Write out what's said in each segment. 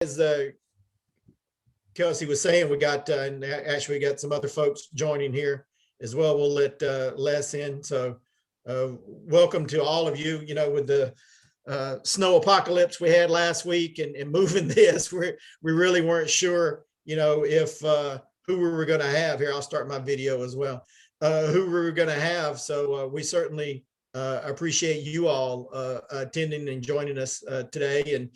As Kelsey was saying, we got, and actually we got some other folks joining here as well. We'll let Les in. So welcome to all of you, with the snow apocalypse we had last week and moving this, we really weren't sure, if who we were going to have here. I'll start my video as well, who we were going to have. So we certainly appreciate you all attending and joining us today. And,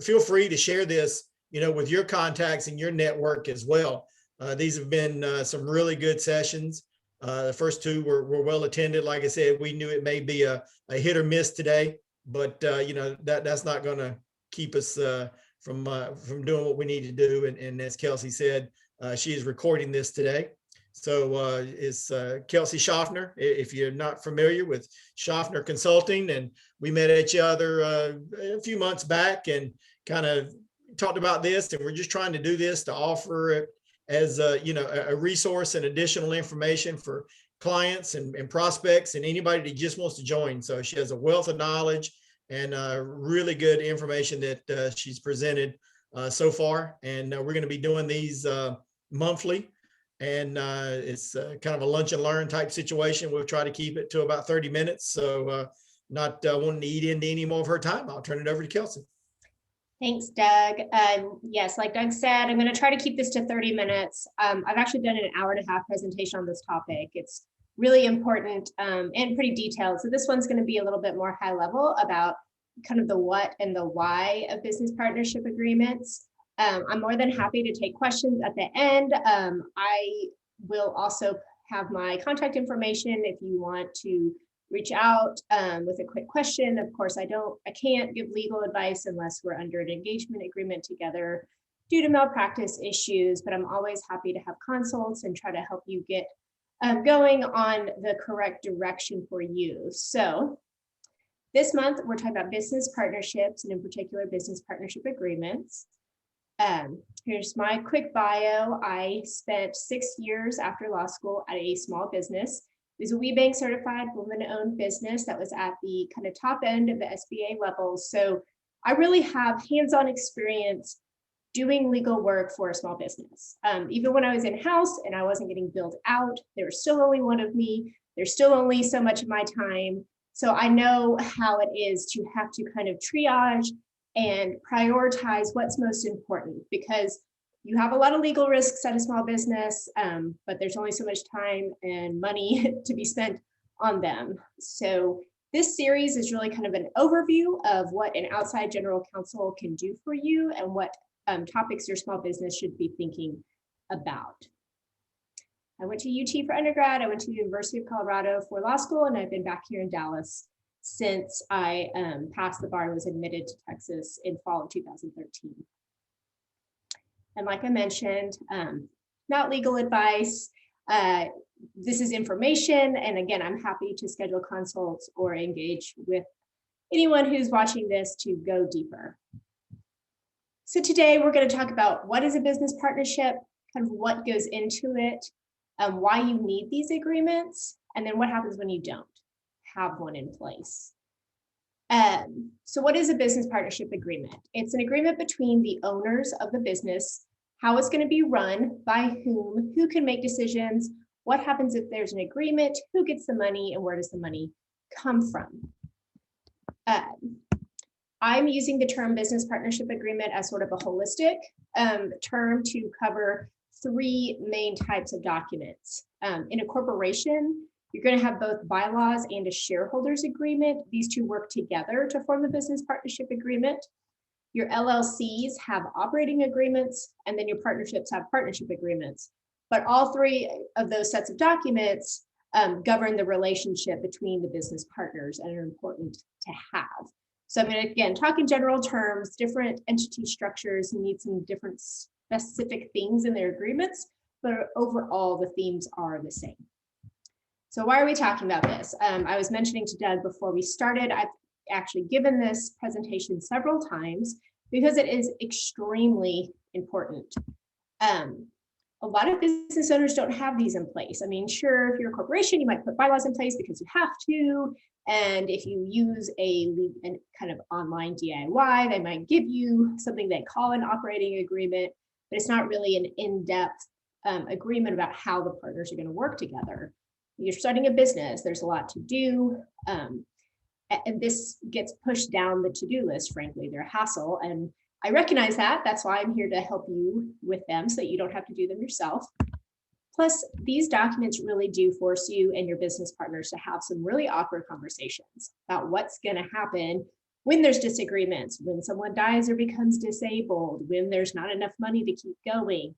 feel free to share this, with your contacts and your network as well. These have been some really good sessions. The first two were well attended. Like I said, we knew it may be a hit or miss today, but that's not going to keep us from doing what we need to do. And as Kelsey said, she is recording this today. So it's Kelsey Shofner, if you're not familiar with Shofner Consulting. And we met each other a few months back and kind of talked about this. And we're just trying to do this to offer it as a resource and additional information for clients and prospects and anybody that just wants to join. So she has a wealth of knowledge and really good information that she's presented so far. And we're going to be doing these monthly. And it's kind of a lunch and learn type situation. We'll try to keep it to about 30 minutes. So not wanting to eat into any more of her time, I'll turn it over to Kelsey. Thanks, Doug. Yes, like Doug said, I'm going to try to keep this to 30 minutes. I've actually done an hour-and-a-half presentation on this topic. It's really important and pretty detailed. So this one's going to be a little bit more high level about kind of the what and the why of business partnership agreements. I'm more than happy to take questions at the end. I will also have my contact information if you want to reach out with a quick question. Of course, I can't give legal advice unless we're under an engagement agreement together due to malpractice issues, but I'm always happy to have consults and try to help you get going on the correct direction for you. So this month, we're talking about business partnerships and in particular, business partnership agreements. Here's my quick bio. I spent 6 years after law school at a small business. It was a WeBank certified woman-owned business that was at the kind of top end of the SBA level. So I really have hands-on experience doing legal work for a small business. Even when I was in-house and I wasn't getting billed out, there was still only one of me. There's still only so much of my time. So I know how it is to have to kind of triage and prioritize what's most important, because you have a lot of legal risks at a small business, but there's only so much time and money to be spent on them. So this series is really kind of an overview of what an outside general counsel can do for you and what topics your small business should be thinking about. I went to UT for undergrad. I went to the University of Colorado for law school, and I've been back here in Dallas since I passed the bar and was admitted to Texas in fall of 2013. And like I mentioned, not legal advice. This is information. And again, I'm happy to schedule consults or engage with anyone who's watching this to go deeper. So today we're going to talk about what is a business partnership, kind of what goes into it, why you need these agreements, and then what happens when you don't have one in place. So what is a business partnership agreement? It's an agreement between the owners of the business, how it's going to be run, by whom, who can make decisions, what happens if there's an agreement, who gets the money, and where does the money come from. I'm using the term business partnership agreement as sort of a holistic term to cover three main types of documents. In a corporation, you're going to have both bylaws and a shareholders agreement. These two work together to form the business partnership agreement. Your LLCs have operating agreements, and then your partnerships have partnership agreements. But all three of those sets of documents govern the relationship between the business partners and are important to have. So I'm going to, again, talk in general terms. Different entity structures need some different specific things in their agreements, but overall the themes are the same. So why are we talking about this? I was mentioning to Doug before we started, I've actually given this presentation several times because it is extremely important. a lot of business owners don't have these in place. I mean, sure, if you're a corporation, you might put bylaws in place because you have to. And if you use a kind of online DIY, they might give you something they call an operating agreement, but it's not really an in-depth agreement about how the partners are going to work together. You're starting a business, there's a lot to do. And this gets pushed down the to-do list, frankly, they're a hassle. And I recognize that. That's why I'm here to help you with them so that you don't have to do them yourself. Plus, these documents really do force you and your business partners to have some really awkward conversations about what's going to happen when there's disagreements, when someone dies or becomes disabled, when there's not enough money to keep going.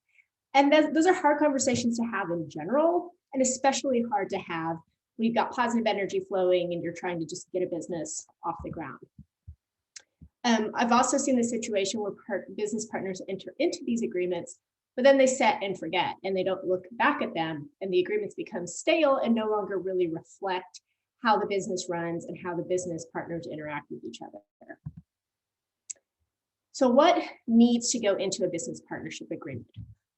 And those are hard conversations to have in general, and especially hard to have when you've got positive energy flowing and you're trying to just get a business off the ground. I've also seen the situation where business partners enter into these agreements, but then they set and forget and they don't look back at them, and the agreements become stale and no longer really reflect how the business runs and how the business partners interact with each other. So what needs to go into a business partnership agreement?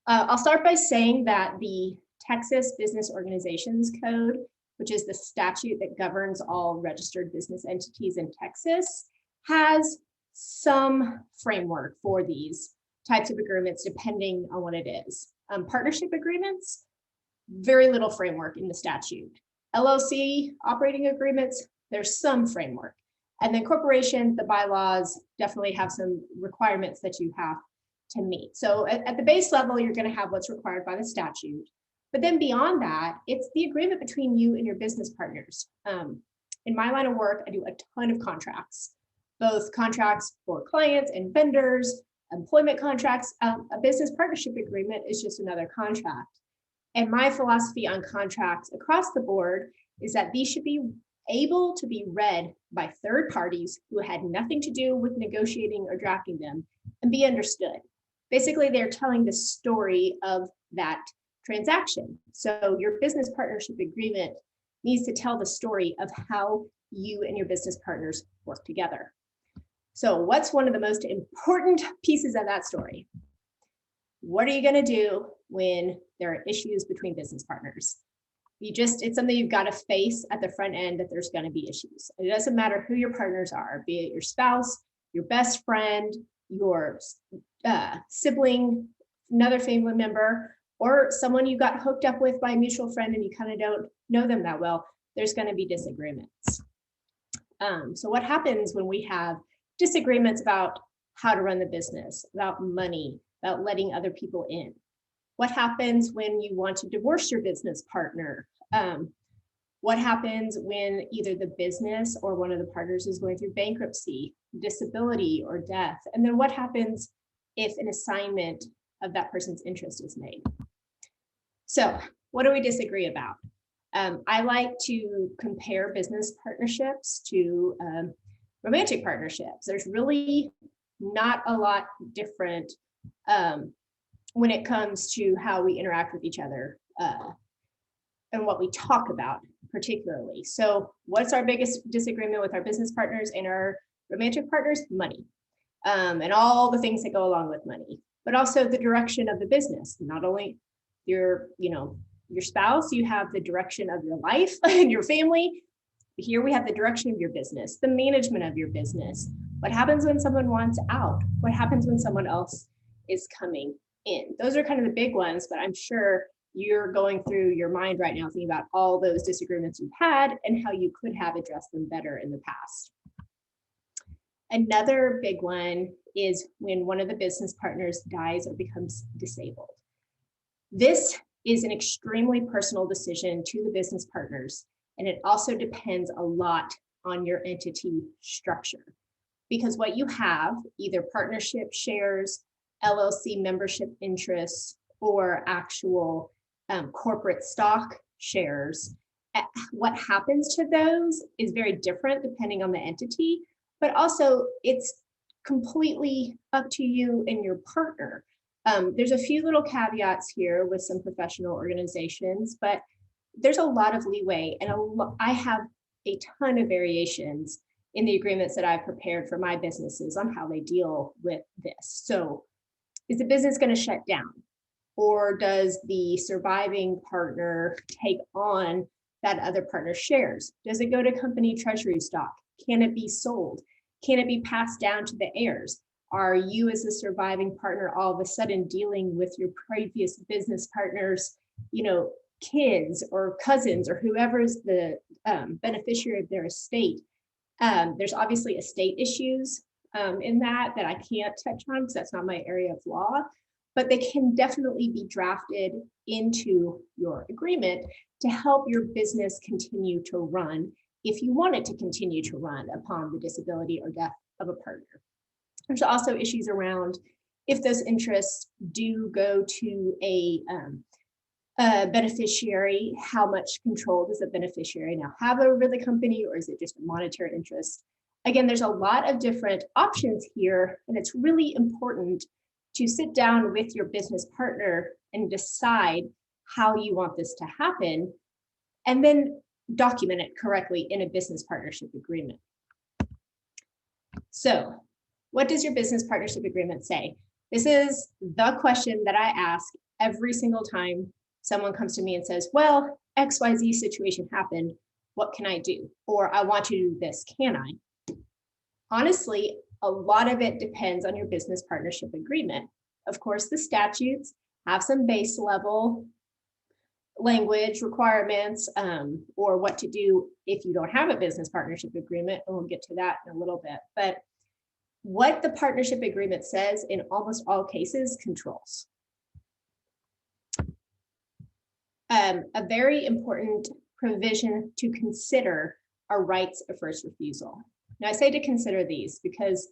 I'll start by saying that the Texas Business Organizations Code, which is the statute that governs all registered business entities in Texas, has some framework for these types of agreements depending on what it is. Partnership agreements, very little framework in the statute. LLC operating agreements, there's some framework. And then corporations, the bylaws definitely have some requirements that you have to meet. So at the base level, you're going to have what's required by the statute. But then beyond that, it's the agreement between you and your business partners. In my line of work, I do a ton of contracts, both contracts for clients and vendors, employment contracts. A business partnership agreement is just another contract. And my philosophy on contracts across the board is that these should be able to be read by third parties who had nothing to do with negotiating or drafting them and be understood. Basically, they're telling the story of that transaction. So your business partnership agreement needs to tell the story of how you and your business partners work together. So what's one of the most important pieces of that story? What are you going to do when there are issues between business partners? It's something you've got to face at the front end, that there's going to be issues. It doesn't matter who your partners are, be it your spouse, your best friend, your sibling, another family member, or someone you got hooked up with by a mutual friend and you kind of don't know them that well. There's going to be disagreements. So what happens when we have disagreements about how to run the business, about money, about letting other people in? What happens when you want to divorce your business partner? What happens when either the business or one of the partners is going through bankruptcy, disability, or death? And then what happens if an assignment of that person's interest is made? So what do we disagree about? I like to compare business partnerships to romantic partnerships. There's really not a lot different when it comes to how we interact with each other and what we talk about particularly. So what's our biggest disagreement with our business partners and our romantic partners? Money, and all the things that go along with money, but also the direction of the business. Not only your spouse, you have the direction of your life and your family. Here we have the direction of your business, the management of your business. What happens when someone wants out? What happens when someone else is coming in? Those are kind of the big ones, but I'm sure you're going through your mind right now thinking about all those disagreements you've had and how you could have addressed them better in the past. Another big one is when one of the business partners dies or becomes disabled. This is an extremely personal decision to the business partners, and it also depends a lot on your entity structure, because what you have, either partnership shares, LLC membership interests, or actual corporate stock shares, what happens to those is very different depending on the entity, but also it's completely up to you and your partner. There's a few little caveats here with some professional organizations, but there's a lot of leeway, and I have a ton of variations in the agreements that I've prepared for my businesses on how they deal with this. So is the business going to shut down? Or does the surviving partner take on that other partner's shares? Does it go to company treasury stock? Can it be sold? Can it be passed down to the heirs? Are you as a surviving partner all of a sudden dealing with your previous business partner's, kids or cousins or whoever is the beneficiary of their estate? There's obviously estate issues in that I can't touch on because that's not my area of law, but they can definitely be drafted into your agreement to help your business continue to run if you want it to continue to run upon the disability or death of a partner. There's also issues around if those interests do go to a beneficiary, how much control does the beneficiary now have over the company, or is it just a monetary interest? Again, there's a lot of different options here, and it's really important to sit down with your business partner and decide how you want this to happen, and then document it correctly in a business partnership agreement. So, what does your business partnership agreement say? This is the question that I ask every single time someone comes to me and says, well, XYZ situation happened, what can I do? Or I want you to do this, can I? Honestly, a lot of it depends on your business partnership agreement. Of course, the statutes have some base level language requirements or what to do if you don't have a business partnership agreement, and we'll get to that in a little bit. But what the partnership agreement says in almost all cases controls. A very important provision to consider are rights of first refusal. Now, I say to consider these because,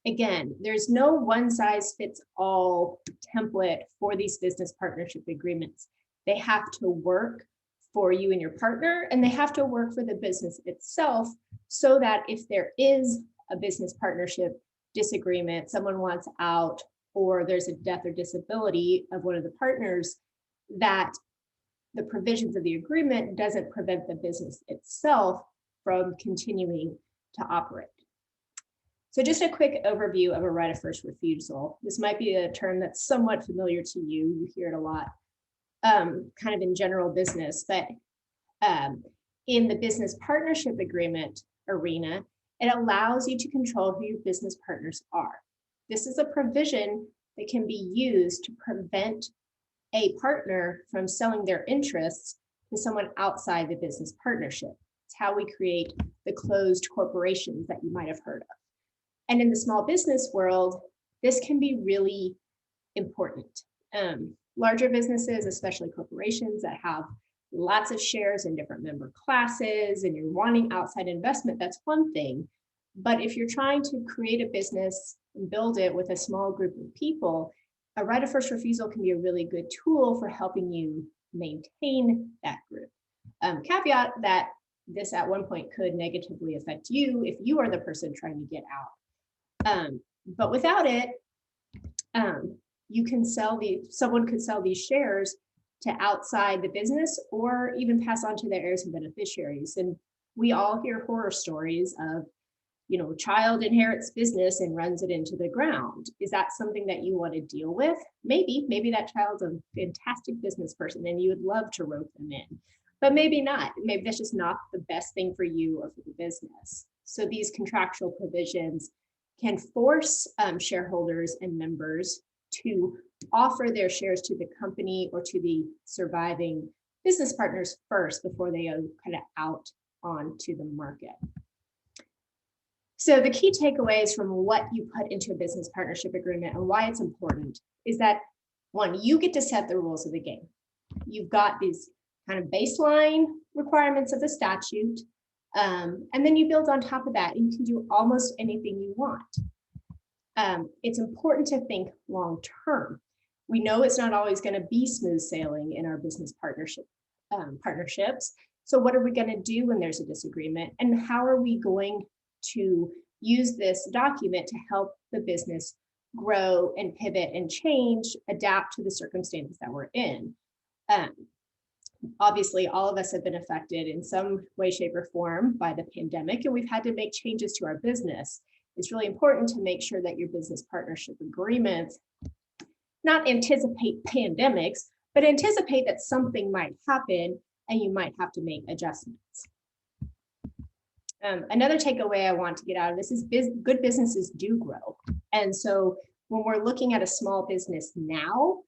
again, there's no one size fits all template for these business partnership agreements. They have to work for you and your partner, and they have to work for the business itself so that if there is a business partnership disagreement, someone wants out, or there's a death or disability of one of the partners, that the provisions of the agreement doesn't prevent the business itself from continuing to operate. So just a quick overview of a right of first refusal. This might be a term that's somewhat familiar to you. You hear it a lot, kind of in general business, but in the business partnership agreement arena, it allows you to control who your business partners are. This is a provision that can be used to prevent a partner from selling their interests to someone outside the business partnership. It's how we create the closed corporations that you might have heard of. And in the small business world, this can be really important. Larger businesses, especially corporations that have lots of shares in different member classes and you're wanting outside investment, that's one thing. But if you're trying to create a business and build it with a small group of people, a right of first refusal can be a really good tool for helping you maintain that group. Caveat that this at one point could negatively affect you if you are the person trying to get out. But without it, you can someone could sell these shares to outside the business or even pass on to their heirs and beneficiaries. And we all hear horror stories of, child inherits business and runs it into the ground. Is that something that you want to deal with? Maybe that child's a fantastic business person and you would love to rope them in, but maybe not. Maybe that's just not the best thing for you or for the business. So these contractual provisions can force shareholders and members to offer their shares to the company or to the surviving business partners first before they go kind of out onto the market. So the key takeaways from what you put into a business partnership agreement and why it's important is that, one, you get to set the rules of the game. You've got these kind of baseline requirements of the statute, and then you build on top of that and you can do almost anything you want. It's important to think long term. We know it's not always going to be smooth sailing in our business partnerships. So what are we going to do when there's a disagreement, and how are we going to use this document to help the business grow and pivot and change, adapt to the circumstances that we're in? Obviously, all of us have been affected in some way, shape, or form by the pandemic, and we've had to make changes to our business. It's really important to make sure that your business partnership agreement not anticipate pandemics, but anticipate that something might happen and you might have to make adjustments. Another takeaway I want to get out of this is good businesses do grow. And so when we're looking at a small business now,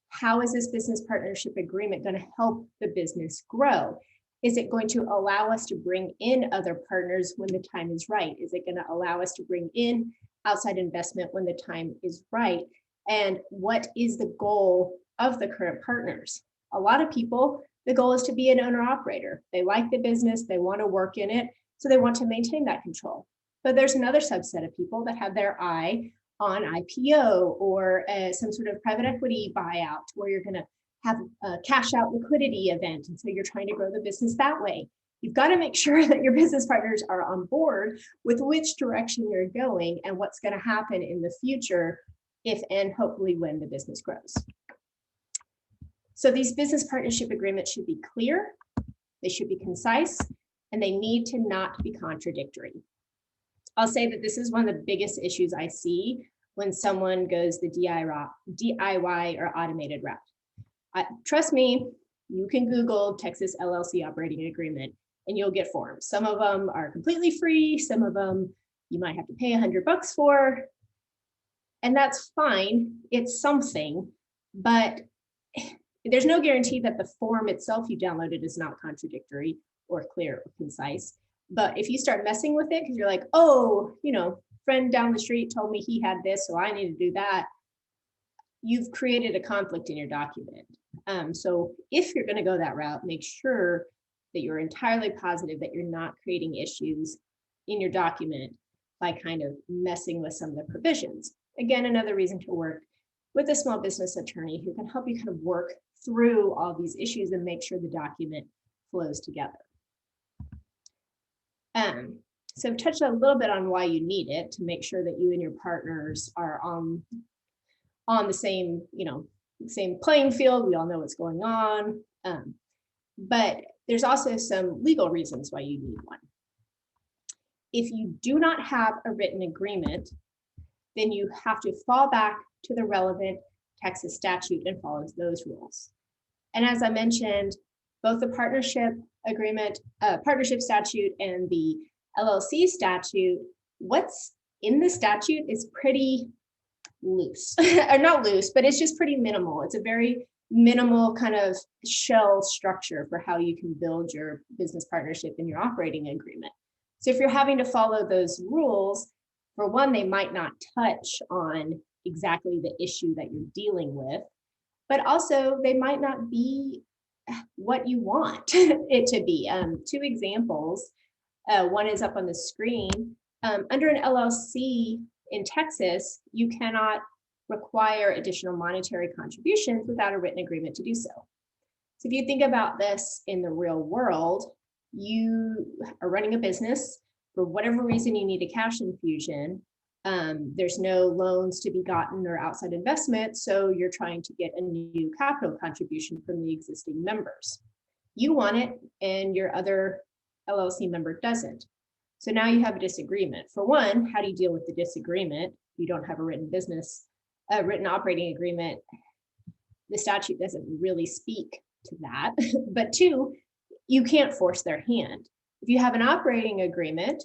how is this business partnership agreement going to help the business grow? Is it going to allow us to bring in other partners when the time is right? Is it going to allow us to bring in outside investment when the time is right? And what is the goal of the current partners? A lot of people, the goal is to be an owner operator. They like the business, they want to work in it, so they want to maintain that control. But there's another subset of people that have their eye on IPO or some sort of private equity buyout where you're going to have a cash out liquidity event. And so you're trying to grow the business that way. You've got to make sure that your business partners are on board with which direction you're going and what's going to happen in the future if and hopefully when the business grows. So these business partnership agreements should be clear, they should be concise, and they need to not be contradictory. I'll say that this is one of the biggest issues I see when someone goes the DIY or automated route. Trust me, you can Google Texas LLC operating agreement and you'll get forms. Some of them are completely free. Some of them you might have to pay $100 for. And that's fine. It's something, but there's no guarantee that the form itself you downloaded is not contradictory or clear or concise. But if you start messing with it, because you're like, oh, friend down the street told me he had this, so I need to do that, you've created a conflict in your document. So if you're going to go that route, make sure that you're entirely positive that you're not creating issues in your document by kind of messing with some of the provisions. Again, another reason to work with a small business attorney who can help you kind of work through all these issues and make sure the document flows together. So I've touched a little bit on why you need it to make sure that you and your partners are on the same, same playing field. We all know what's going on. But there's also some legal reasons why you need one. If you do not have a written agreement, then you have to fall back to the relevant Texas statute and follow those rules. And as I mentioned, both the partnership statute and the LLC statute, what's in the statute is pretty loose, or not loose, but it's just pretty minimal. It's a very minimal kind of shell structure for how you can build your business partnership and your operating agreement. So if you're having to follow those rules, for one, they might not touch on exactly the issue that you're dealing with, but also they might not be what you want it to be. Two examples, one is up on the screen. Under an LLC in Texas, you cannot require additional monetary contributions without a written agreement to do so. So if you think about this in the real world, you are running a business, for whatever reason you need a cash infusion, there's no loans to be gotten or outside investment, so you're trying to get a new capital contribution from the existing members. You want it and your other LLC member doesn't. So now you have a disagreement. For one, how do you deal with the disagreement? You don't have a written operating agreement. The statute doesn't really speak to that. But two, you can't force their hand. If you have an operating agreement,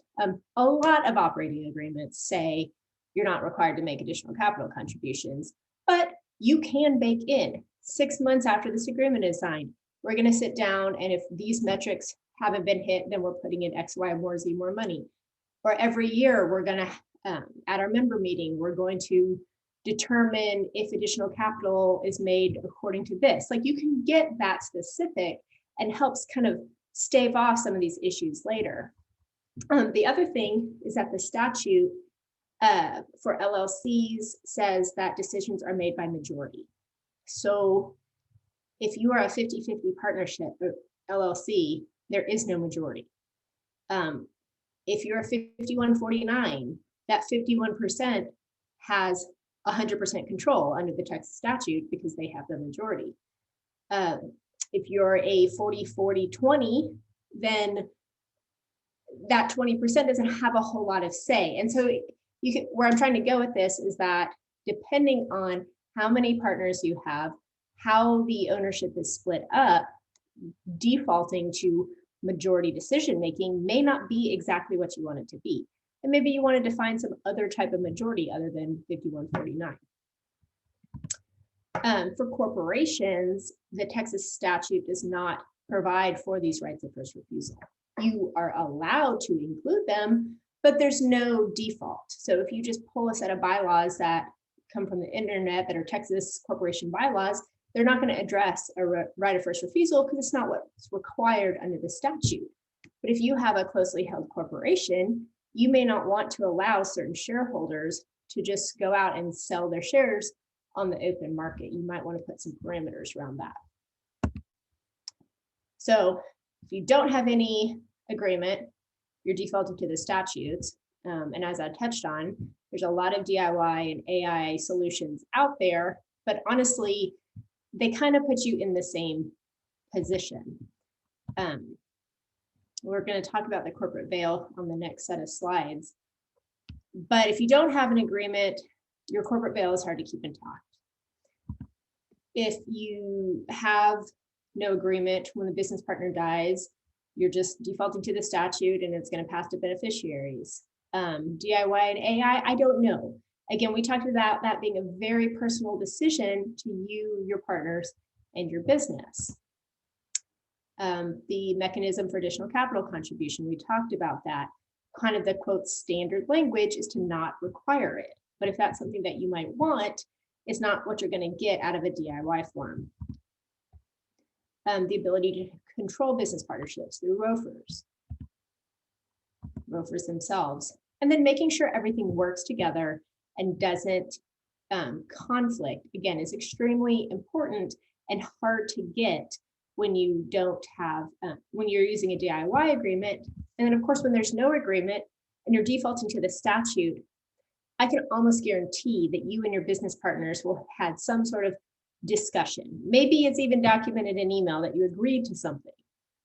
a lot of operating agreements say you're not required to make additional capital contributions, but you can bake in 6 months after this agreement is signed. We're going to sit down, and if these metrics haven't been hit, then we're putting in X, Y, more Z, more money. Or every year, we're going to, at our member meeting, we're going to determine if additional capital is made according to this. Like, you can get that specific and helps kind of stave off some of these issues later. The other thing is that the statute for LLCs says that decisions are made by majority. So if you are a 50-50 partnership or LLC, there is no majority. If you're a 51-49, that 51% has 100% control under the Texas statute because they have the majority. If you're a 40-40-20, then that 20% doesn't have a whole lot of say. And so where I'm trying to go with this is that depending on how many partners you have, how the ownership is split up. Defaulting to majority decision-making may not be exactly what you want it to be. And maybe you want to define some other type of majority other than 5149. For corporations, the Texas statute does not provide for these rights of first refusal. You are allowed to include them, but there's no default. So if you just pull a set of bylaws that come from the internet that are Texas corporation bylaws, they're not going to address a right of first refusal because it's not what's required under the statute. But if you have a closely held corporation, you may not want to allow certain shareholders to just go out and sell their shares on the open market. You might want to put some parameters around that. So if you don't have any agreement, you're defaulted to the statutes. And as I touched on, there's a lot of DIY and AI solutions out there, but honestly, they kind of put you in the same position. We're going to talk about the corporate veil on the next set of slides. But if you don't have an agreement, your corporate veil is hard to keep intact. If you have no agreement when the business partner dies, you're just defaulting to the statute and it's going to pass to beneficiaries. DIY and AI, I don't know. Again, we talked about that being a very personal decision to you, your partners, and your business. The mechanism for additional capital contribution, we talked about that. Kind of the quote standard language is to not require it. But if that's something that you might want, it's not what you're going to get out of a DIY form. The ability to control business partnerships through ROFers themselves, and then making sure everything works together and doesn't conflict, again, is extremely important and hard to get when you don't have, when you're using a DIY agreement. And then of course, when there's no agreement and you're defaulting to the statute, I can almost guarantee that you and your business partners will have had some sort of discussion. Maybe it's even documented in email that you agreed to something,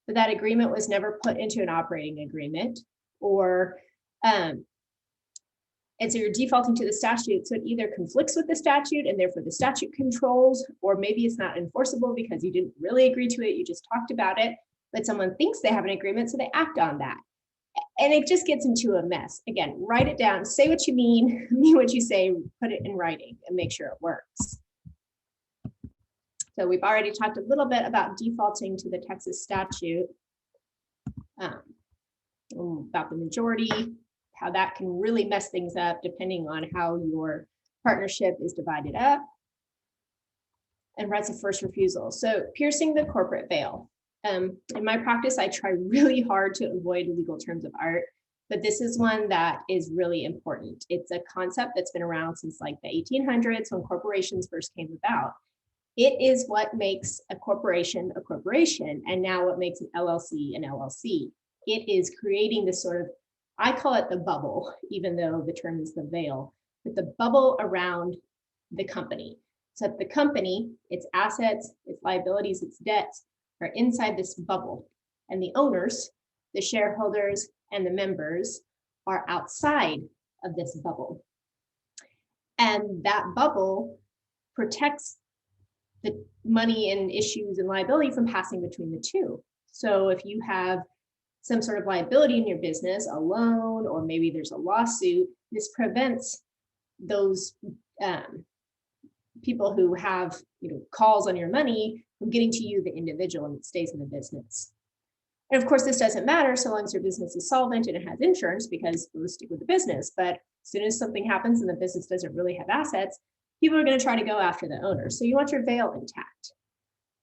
but that agreement was never put into an operating agreement, or and so you're defaulting to the statute. So it either conflicts with the statute and therefore the statute controls, or maybe it's not enforceable because you didn't really agree to it. You just talked about it, but someone thinks they have an agreement, so they act on that. And it just gets into a mess. Again, write it down, say what you mean what you say, put it in writing and make sure it works. So we've already talked a little bit about defaulting to the Texas statute, about the majority, how that can really mess things up depending on how your partnership is divided up, and rights of first refusal. So piercing the corporate veil. In my practice, I try really hard to avoid legal terms of art, but this is one that is really important. It's a concept that's been around since like the 1800s when corporations first came about. It is what makes a corporation, and now what makes an LLC an LLC. It is creating this sort of, I call it the bubble, even though the term is the veil, but the bubble around the company. So the company, its assets, its liabilities, its debts are inside this bubble. And the owners, the shareholders, and the members are outside of this bubble. And that bubble protects the money and issues and liability from passing between the two. So if you have some sort of liability in your business, a loan, or maybe there's a lawsuit, this prevents those people who have calls on your money from getting to you, the individual, and it stays in the business. And of course, this doesn't matter so long as your business is solvent and it has insurance, because we'll stick with the business. But as soon as something happens and the business doesn't really have assets, people are going to try to go after the owner. So you want your veil intact.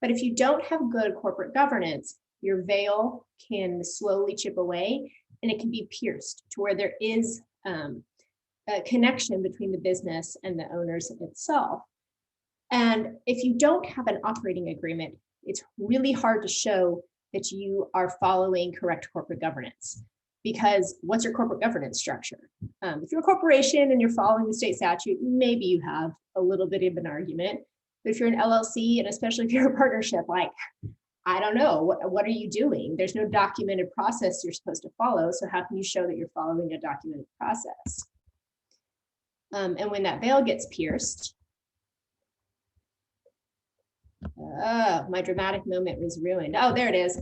But if you don't have good corporate governance, your veil can slowly chip away and it can be pierced to where there is a connection between the business and the owners itself. And if you don't have an operating agreement, it's really hard to show that you are following correct corporate governance, because what's your corporate governance structure? If you're a corporation and you're following the state statute, maybe you have a little bit of an argument. But if you're an LLC, and especially if you're a partnership, like, I don't know, what are you doing? There's no documented process you're supposed to follow. So how can you show that you're following a documented process? And when that veil gets pierced, Oh, my dramatic moment was ruined. Oh, there it is.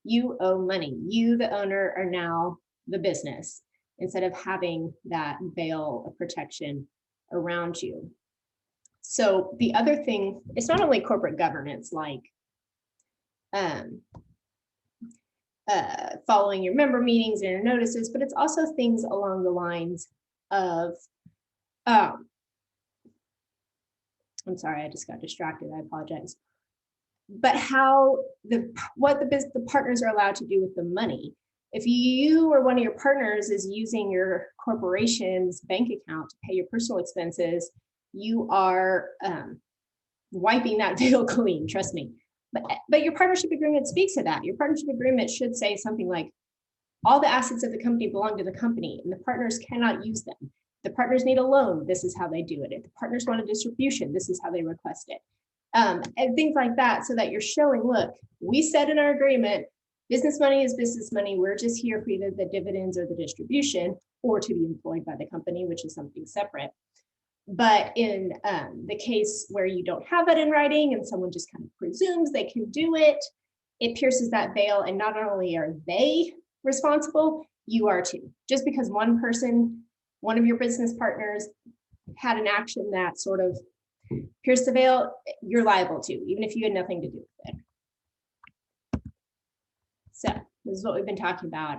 You owe money. You, the owner, are now the business instead of having that veil of protection around you. So the other thing, it's not only corporate governance, like following your member meetings and your notices, but it's also things along the lines of, I'm sorry, I just got distracted. I apologize. But how what the partners are allowed to do with the money. If you or one of your partners is using your corporation's bank account to pay your personal expenses, you are wiping that veil clean, trust me. But your partnership agreement speaks to that. Your partnership agreement should say something like, all the assets of the company belong to the company and the partners cannot use them. If the partners need a loan, this is how they do it. If the partners want a distribution, this is how they request it. And things like that, so that you're showing, look, we said in our agreement, business money is business money. We're just here for either the dividends or the distribution, or to be employed by the company, which is something separate. But in the case where you don't have that in writing and someone just kind of presumes they can do it, it pierces that veil. And not only are they responsible, you are too. Just because one person, one of your business partners had an action that sort of pierced the veil, you're liable to, even if you had nothing to do with it. So this is what we've been talking about.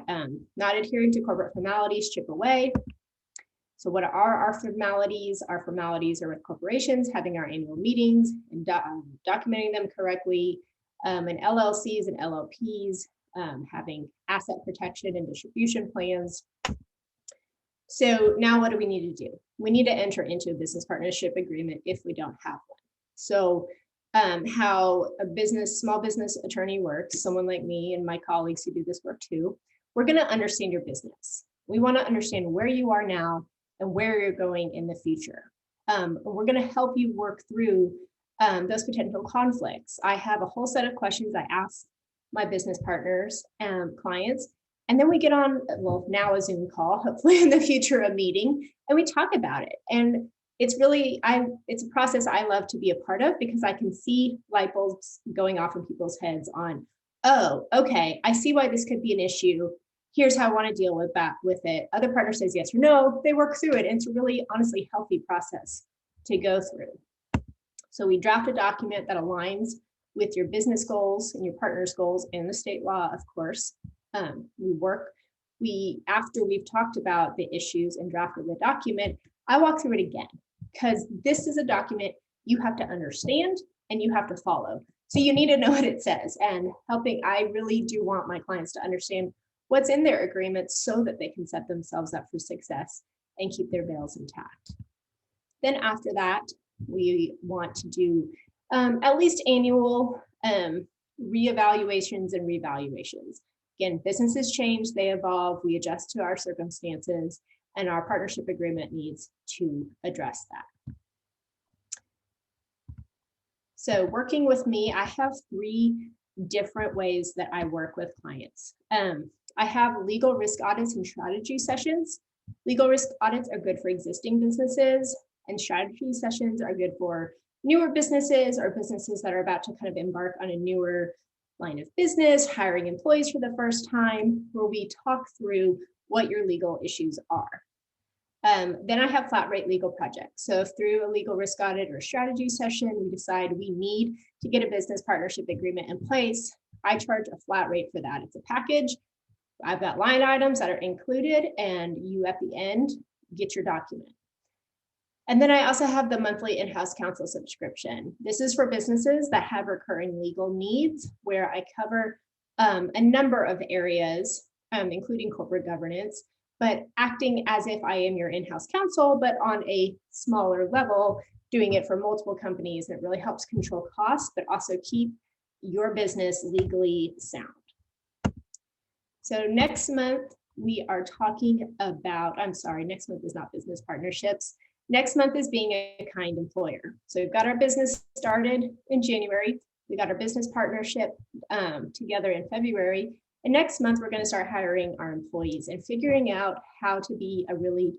Not adhering to corporate formalities, chip away. So what are our formalities? Our formalities are with corporations, having our annual meetings and documenting them correctly, and LLCs and LLPs, having asset protection and distribution plans. So now what do we need to do? We need to enter into a business partnership agreement if we don't have one. So how a small business attorney works, someone like me and my colleagues who do this work too, we're going to understand your business. We want to understand where you are now and where you're going in the future. We're going to help you work through those potential conflicts. I have a whole set of questions I ask my business partners and clients. And then we get on, well, now a Zoom call, hopefully in the future, a meeting, and we talk about it. And it's really, it's a process I love to be a part of, because I can see light bulbs going off in people's heads on, oh, okay, I see why this could be an issue. Here's how I want to deal with it. Other partner says yes or no, they work through it. And it's a really, honestly, healthy process to go through. So we draft a document that aligns with your business goals and your partner's goals and the state law, of course. After we've talked about the issues and drafted the document, I walk through it again, because this is a document you have to understand and you have to follow. So you need to know what it says. And I really do want my clients to understand what's in their agreements so that they can set themselves up for success and keep their veils intact. Then after that, we want to do at least annual reevaluations and revaluations. Again, businesses change, they evolve, we adjust to our circumstances, and our partnership agreement needs to address that. So working with me, I have 3 different ways that I work with clients. I have legal risk audits and strategy sessions. Legal risk audits are good for existing businesses, and strategy sessions are good for newer businesses or businesses that are about to kind of embark on a newer line of business, hiring employees for the first time, where we talk through what your legal issues are. Then I have flat rate legal projects. So if through a legal risk audit or strategy session, we decide we need to get a business partnership agreement in place, I charge a flat rate for that. It's a package. I've got line items that are included, and you at the end get your document. And then I also have the monthly in-house counsel subscription. This is for businesses that have recurring legal needs, where I cover a number of areas, including corporate governance, but acting as if I am your in-house counsel, but on a smaller level, doing it for multiple companies. And it really helps control costs, but also keep your business legally sound. So next month, we are talking about, next month is not business partnerships. Next month is being a kind employer. So we've got our business started in January. We got our business partnership together in February. And next month, we're going to start hiring our employees and figuring out how to be a really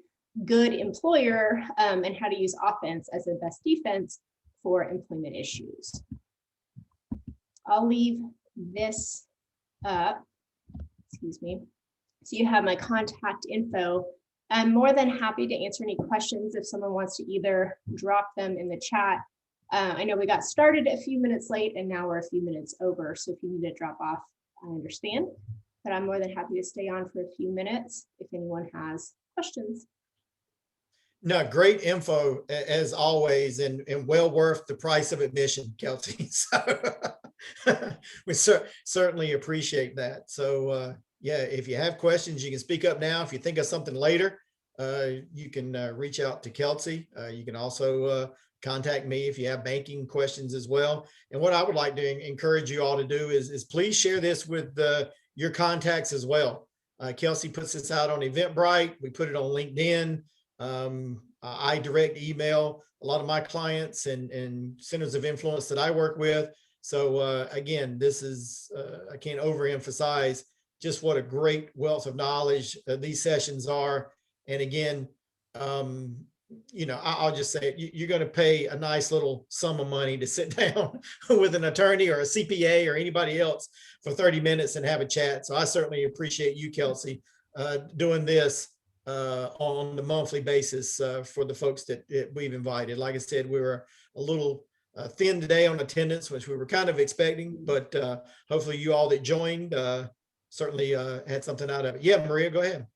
good employer and how to use offense as the best defense for employment issues. I'll leave this up, excuse me, so you have my contact info. I'm more than happy to answer any questions if someone wants to either drop them in the chat. I know we got started a few minutes late and now we're a few minutes over. So if you need to drop off, I understand, but I'm more than happy to stay on for a few minutes if anyone has questions. No, great info as always, and well worth the price of admission, Kelsey. So we certainly appreciate that. So yeah, if you have questions, you can speak up now. If you think of something later, you can reach out to Kelsey. You can also contact me if you have banking questions as well. And what I would like to encourage you all to do is please share this with your contacts as well. Kelsey puts this out on Eventbrite. We put it on LinkedIn. I direct email a lot of my clients and centers of influence that I work with. So again, this is, I can't overemphasize just what a great wealth of knowledge these sessions are. And again, you know, I'll just say you're going to pay a nice little sum of money to sit down with an attorney or a CPA or anybody else for 30 minutes and have a chat. So I certainly appreciate you, Kelsey, doing this on the monthly basis for the folks that we've invited. Like I said, we were a little thin today on attendance, which we were kind of expecting, but hopefully you all that joined certainly had something out of it. Yeah, Maria, go ahead.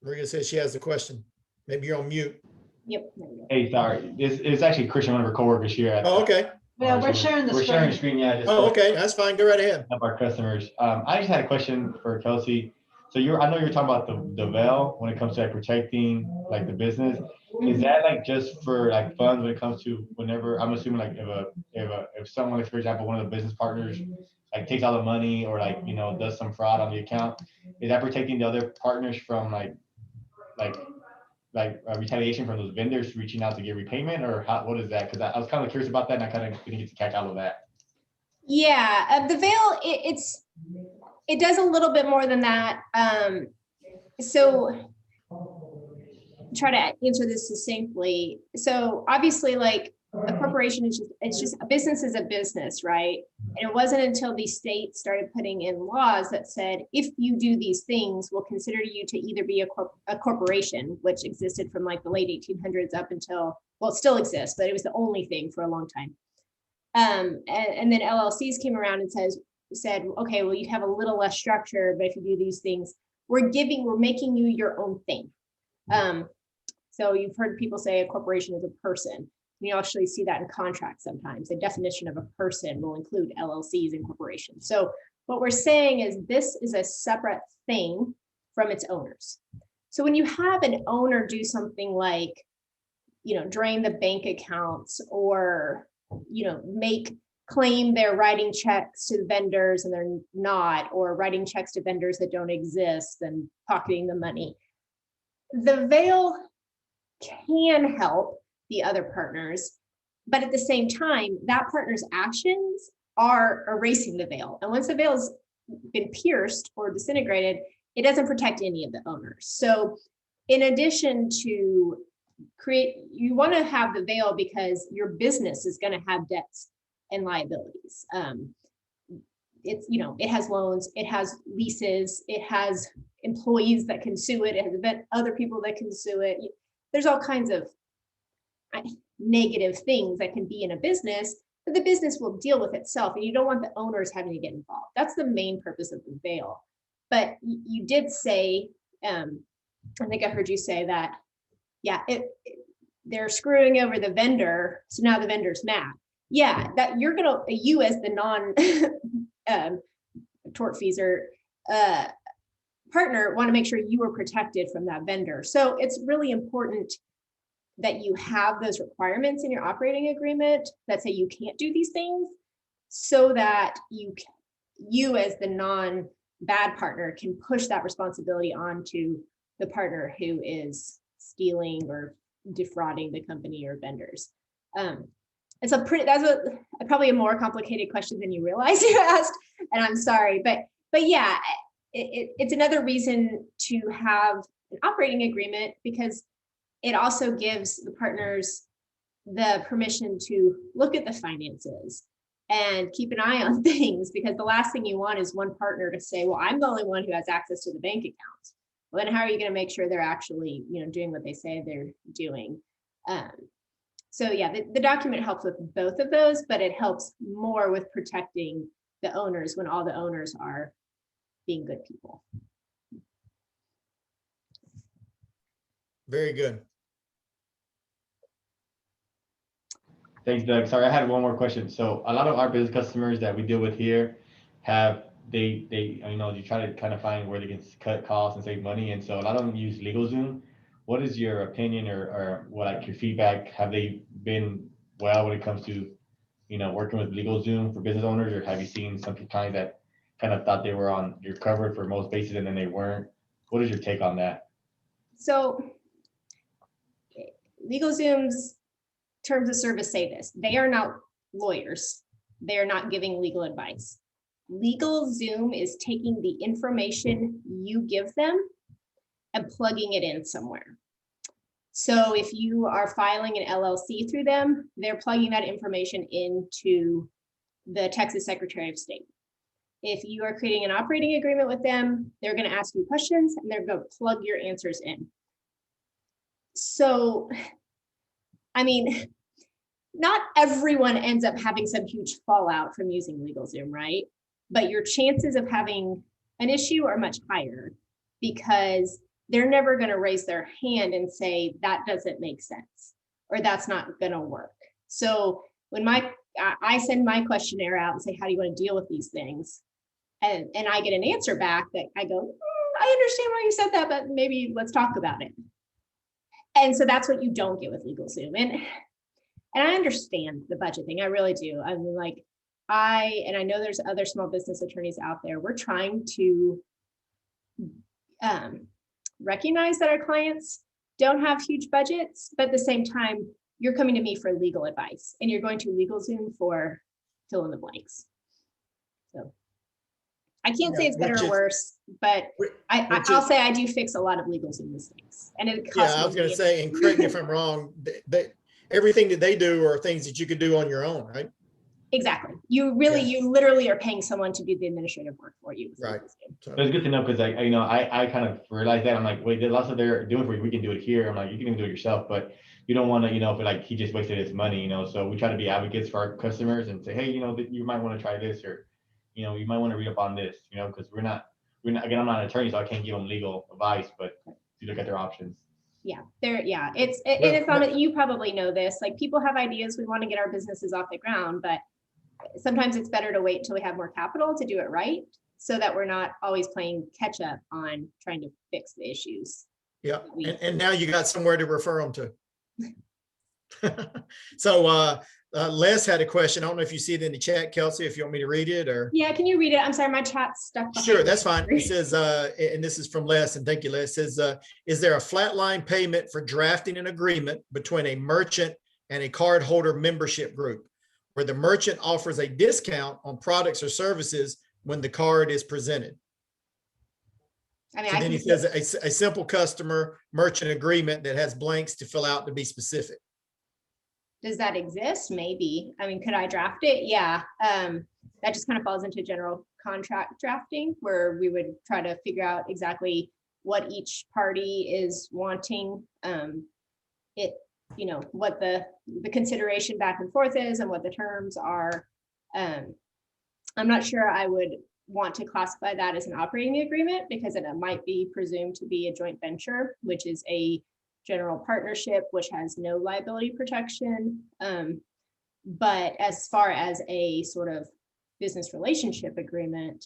Maria says she has a question. Maybe you're on mute. Yep. Hey, sorry. It's actually Christian, one of our coworkers here. At, oh, okay. Well, we're sharing the We're screen. sharing screen, yeah. Just Oh, okay. That's fine. Go right ahead. help our customers. I just had a question for Kelsey. So I know you're talking about the veil when it comes to like protecting like the business. Is that like just for like funds when it comes to whenever, I'm assuming like if someone, like, for example, one of the business partners like takes all the money or like, you know, does some fraud on the account, is that protecting the other partners from like retaliation from those vendors reaching out to get repayment, or how, what is that? Because I was kind of curious about that and I kind of didn't get to catch all of that. Yeah, the veil, it does a little bit more than that. So try to answer this succinctly. So obviously, like a corporation is just a business is a business, right? And it wasn't until the state started putting in laws that said, if you do these things, we'll consider you to either be a corporation, which existed from like the late 1800s up until, well, it still exists, but it was the only thing for a long time. And then LLCs came around and said, okay, well, you have a little less structure, but if you do these things, we're making you your own thing. So you've heard people say a corporation is a person. You actually see that in contracts sometimes. The definition of a person will include LLCs and corporations. So what we're saying is this is a separate thing from its owners. So when you have an owner do something like, you know, drain the bank accounts or, you know, claim they're writing checks to vendors and they're not, or writing checks to vendors that don't exist and pocketing the money, the veil can help the other partners, but at the same time, that partner's actions are erasing the veil. And once the veil has been pierced or disintegrated, it doesn't protect any of the owners. So in addition to you want to have the veil because your business is going to have debts and liabilities. It's, you know, it has loans, it has leases, it has employees that can sue it, it has other people that can sue it. There's all kinds of negative things that can be in a business, but the business will deal with itself, and you don't want the owners having to get involved. That's the main purpose of the veil. But you did say, I think I heard you say that, yeah, they're screwing over the vendor, so now the vendor's mad. Yeah, that you as the non tortfeasor partner want to make sure you are protected from that vendor. So it's really important that you have those requirements in your operating agreement that say you can't do these things, so that you as the non-bad partner can push that responsibility onto the partner who is stealing or defrauding the company or vendors. That's probably a more complicated question than you realize you asked, and I'm sorry, but yeah, it's another reason to have an operating agreement because it also gives the partners the permission to look at the finances and keep an eye on things, because the last thing you want is one partner to say, well, I'm the only one who has access to the bank account. Well, then how are you going to make sure they're actually, doing what they say they're doing? So yeah, the document helps with both of those, but it helps more with protecting the owners when all the owners are being good people. Very good. Thanks, Doug. Sorry, I had one more question. So a lot of our business customers that we deal with here have you try to kind of find where they can cut costs and save money, and so a lot of them use LegalZoom. What is your opinion or what, like, your feedback? Have they been well when it comes to working with LegalZoom for business owners, or have you seen some clients that kind of thought you're covered for most bases and then they weren't? What is your take on that? So LegalZoom's terms of service say this: they are not lawyers. They are not giving legal advice. LegalZoom is taking the information you give them and plugging it in somewhere. So if you are filing an LLC through them, they're plugging that information into the Texas Secretary of State. If you are creating an operating agreement with them, they're going to ask you questions and they're going to plug your answers in. So, I mean, not everyone ends up having some huge fallout from using LegalZoom, right? But your chances of having an issue are much higher because they're never going to raise their hand and say that doesn't make sense or that's not going to work. So when I send my questionnaire out and say, how do you want to deal with these things? And I get an answer back that I go, I understand why you said that, but maybe let's talk about it. And so that's what you don't get with LegalZoom. And I understand the budget thing. I really do. I mean, like, I know there's other small business attorneys out there. We're trying to recognize that our clients don't have huge budgets, but at the same time, you're coming to me for legal advice and you're going to LegalZoom for fill in the blanks. So I can't say it's better or worse, but I'll say I do fix a lot of LegalZoom mistakes. And it costs I was going to say, and correct me if I'm wrong, everything that they do are things that you could do on your own, right? Exactly. You literally are paying someone to do the administrative work for you. Right. So it's good to know, because I kind of realized that. I'm like, wait, there's lots of they're doing for you. We can do it here. I'm like, you can even do it yourself, but you don't want to, feel like he just wasted his money, So we try to be advocates for our customers and say, hey, you might want to try this, or, you might want to read up on this, because we're not, again, I'm not an attorney, so I can't give them legal advice, but to look at their options. Yeah, it's on, you probably know this, like, people have ideas. We want to get our businesses off the ground, but sometimes it's better to wait until we have more capital to do it right, so that we're not always playing catch up on trying to fix the issues. Yeah, and now you got somewhere to refer them to. So Les had a question. I don't know if you see it in the chat, Kelsey, if you want me to read it, or. Yeah, can you read it? I'm sorry, my chat's stuck. Sure, that's fine. It says, and this is from Les, and thank you, Les. It says, is there a flatline payment for drafting an agreement between a merchant and a cardholder membership group, where the merchant offers a discount on products or services when the card is presented? I mean, so then he says a simple customer merchant agreement that has blanks to fill out to be specific. Does that exist? Maybe. I mean, could I draft it? Yeah. That just kind of falls into general contract drafting, where we would try to figure out exactly what each party is wanting. What the consideration back and forth is and what the terms are. I'm not sure I would want to classify that as an operating agreement, because it might be presumed to be a joint venture, which is a general partnership, which has no liability protection. But as far as a sort of business relationship agreement,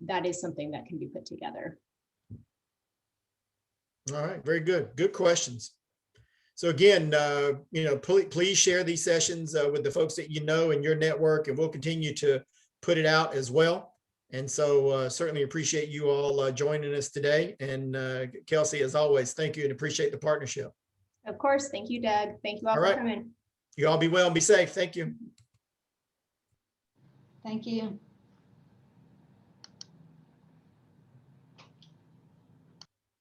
that is something that can be put together. All right, very good. Good questions. So again, please share these sessions with the folks that you know in your network, and we'll continue to put it out as well. And so certainly appreciate you all joining us today. And Kelsey, as always, thank you and appreciate the partnership. Of course. Thank you, Doug. Thank you all for coming. You all be well and be safe. Thank you. Thank you.